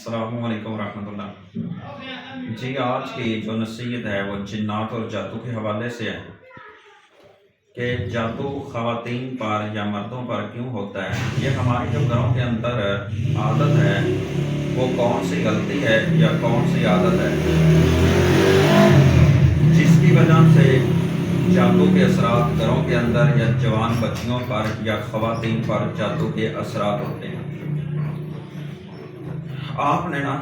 السلام علیکم ورحمۃ اللہ۔ جی آج کی جو نصیحت ہے وہ جنات اور جادو کے حوالے سے ہے کہ جادو خواتین پر یا مردوں پر کیوں ہوتا ہے۔ یہ ہماری جو گھروں کے اندر عادت ہے وہ کون سی غلطی ہے یا کون سی عادت ہے جس کی وجہ سے جادو کے اثرات گھروں کے اندر یا جوان بچیوں پر یا خواتین پر جادو کے اثرات ہوتے ہیں۔ آپ نے نا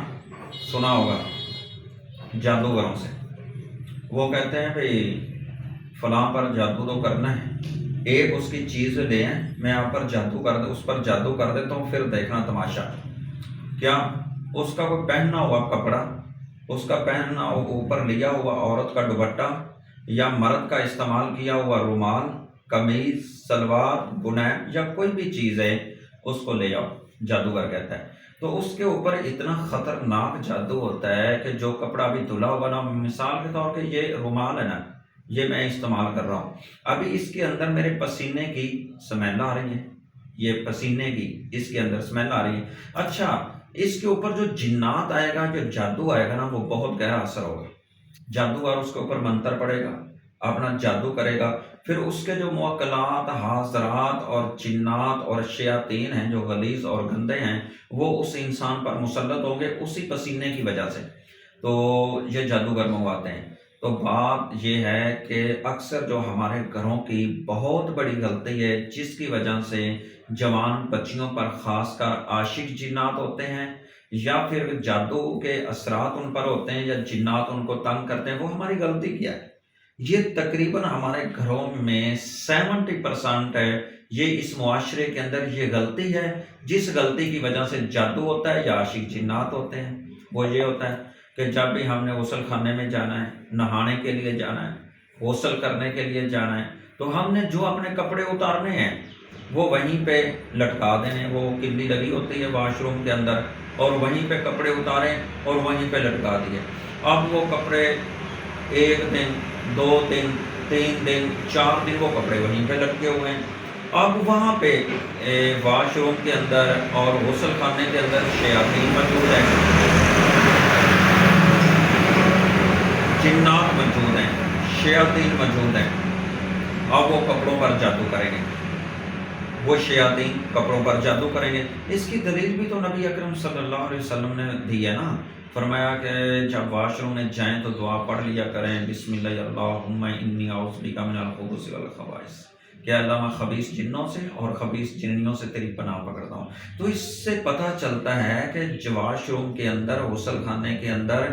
سنا ہوگا جادوگروں سے، وہ کہتے ہیں بھئی فلاں پر جادو تو کرنا ہے، ایک اس کی چیز لے ہیں، میں آپ پر جادو کر دے، اس پر جادو کر دیتا ہوں، پھر دیکھنا تماشا۔ کیا اس کا کوئی پہننا ہوا کپڑا، اس کا پہننا اوپر لیا ہوا عورت کا دوپٹہ یا مرد کا استعمال کیا ہوا رومال، قمیض، سلوار، بنیان یا کوئی بھی چیز ہے، اس کو لے آؤ، جادوگر کہتا ہے۔ تو اس کے اوپر اتنا خطرناک جادو ہوتا ہے کہ جو کپڑا ابھی دھلا ہوا نا، مثال کے طور پہ یہ رومال ہے نا، یہ میں استعمال کر رہا ہوں، ابھی اس کے اندر میرے پسینے کی سمیل آ رہی ہے، یہ پسینے کی اس کے اندر سمیل آ رہی ہے۔ اچھا، اس کے اوپر جو جنات آئے گا، جو جادو آئے گا نا، وہ بہت گہرا اثر ہوگا۔ جادوگر اس کے اوپر منتر پڑے گا، اپنا جادو کرے گا، پھر اس کے جو موکلات، حاضرات اور جنات اور شیاطین ہیں جو غلیظ اور گندے ہیں، وہ اس انسان پر مسلط ہوں گے اسی پسینے کی وجہ سے۔ تو یہ جادوگر منگواتے ہیں۔ تو بات یہ ہے کہ اکثر جو ہمارے گھروں کی بہت بڑی غلطی ہے، جس کی وجہ سے جوان بچیوں پر خاص کر عاشق جنات ہوتے ہیں یا پھر جادو کے اثرات ان پر ہوتے ہیں یا جنات ان کو تنگ کرتے ہیں، وہ ہماری غلطی کیا ہے؟ یہ تقریباً ہمارے گھروں میں 70% ہے، یہ اس معاشرے کے اندر یہ غلطی ہے، جس غلطی کی وجہ سے جادو ہوتا ہے یا عاشق جنات ہوتے ہیں۔ وہ یہ ہوتا ہے کہ جب بھی ہم نے غسل خانے میں جانا ہے، نہانے کے لیے جانا ہے، غسل کرنے کے لیے جانا ہے، تو ہم نے جو اپنے کپڑے اتارنے ہیں وہ وہیں پہ لٹکا دینے، وہ کلی لگی ہوتی ہے واش روم کے اندر، اور وہیں پہ کپڑے اتارے اور وہیں پہ لٹکا دیے۔ اب وہ کپڑے 1 دن، 2 دن، 3 دن، 4 دن وہ کپڑے وہیں پہ لٹکے ہوئے ہیں۔ اب وہاں پہ واش روم کے اندر اور غسل خانے کے اندر شیاطین موجود ہیں، جنات موجود ہیں، شیاطین موجود ہیں۔ اب وہ کپڑوں پر جادو کریں گے، وہ شیاطین کپڑوں پر جادو کریں گے۔ اس کی دلیل بھی تو نبی اکرم صلی اللہ علیہ وسلم نے دی ہے نا، فرمایا کہ جب واش روم میں جائیں تو دعا پڑھ لیا کریں، بسم اللہ اللہم انی اعوذ بک من الخبث والخبائث، کہ اللہ میں خبیث جنوں سے اور خبیث جنیوں سے تیری پناہ پکڑتا ہوں۔ تو اس سے پتہ چلتا ہے کہ واش روم کے اندر، غسل خانے کے اندر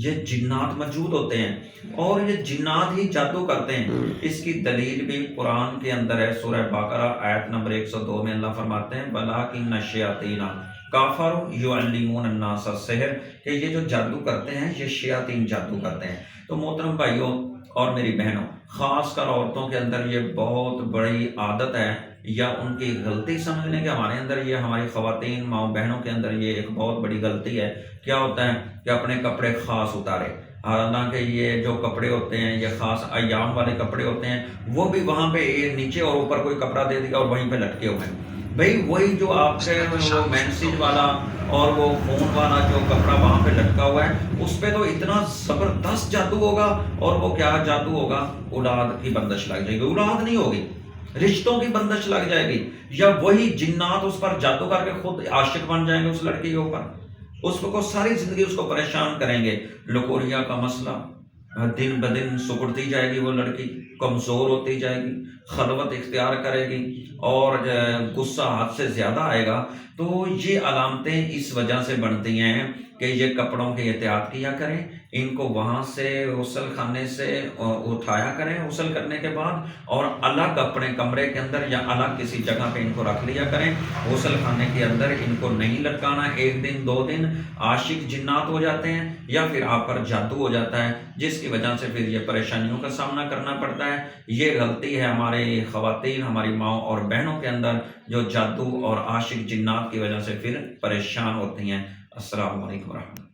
یہ جنات موجود ہوتے ہیں اور یہ جنات ہی جادو کرتے ہیں۔ اس کی دلیل بھی قرآن کے اندر ہے، سورہ بقرہ آیت نمبر 102 میں اللہ فرماتے ہیں وَلَٰكِنَّ الشَّيَاطِينَ كَفَرُوا يُعَلِّمُونَ النَّاسَ السِّحْرَ، کہ یہ جو جادو کرتے ہیں یہ شیاطین جادو کرتے ہیں۔ تو محترم بھائیوں اور میری بہنوں، خاص کر عورتوں کے اندر یہ بہت بڑی عادت ہے یا ان کی غلطی سمجھنے کے ہمارے اندر، یہ ہماری خواتین ماؤں بہنوں کے اندر یہ ایک بہت بڑی غلطی ہے۔ کیا ہوتا ہے کہ اپنے کپڑے خاص اتارے، حالانکہ یہ جو کپڑے ہوتے ہیں یہ خاص ایام والے کپڑے ہوتے ہیں، وہ بھی وہاں پہ نیچے اور اوپر کوئی کپڑا دے دیا اور وہیں پہ لٹکے ہوئے ہیں۔ بھئی وہی جو آپ کے وہ مینسیج والا اور وہ خون والا جو کپڑا وہاں پہ لٹکا ہوا ہے، اس پہ تو اتنا زبردست جادو ہوگا، اور وہ کیا جادو ہوگا؟ اولاد کی بندش لگ جائے گی، اولاد نہیں ہوگی، رشتوں کی بندش لگ جائے گی، یا وہی جنات اس پر جادو کر کے خود عاشق بن جائیں گے اس لڑکی کے اوپر، اس کو ساری زندگی اس کو پریشان کریں گے۔ لکوریا کا مسئلہ دن بدن سکڑتی جائے گی، وہ لڑکی کمزور ہوتی جائے گی، خلوت اختیار کرے گی اور غصہ حد سے زیادہ آئے گا۔ تو یہ علامتیں اس وجہ سے بنتی ہیں کہ یہ کپڑوں کی احتیاط کیا کریں، ان کو وہاں سے غسل خانے سے اٹھایا کریں غسل کرنے کے بعد، اور الگ اپنے کمرے کے اندر یا الگ کسی جگہ پہ ان کو رکھ لیا کریں۔ غسل خانے کے اندر ان کو نہیں لٹکانا، 1 دن 2 دن عاشق جنات ہو جاتے ہیں یا پھر آپ پر جادو ہو جاتا ہے، جس کی وجہ سے پھر یہ پریشانیوں کا سامنا کرنا پڑتا ہے۔ یہ غلطی ہے ہمارے خواتین، ہماری ماؤں اور بہنوں کے اندر، جو جادو اور عاشق جنات کی وجہ سے پھر پریشان ہوتی ہیں۔ السلام علیکم ورحمۃ اللہ۔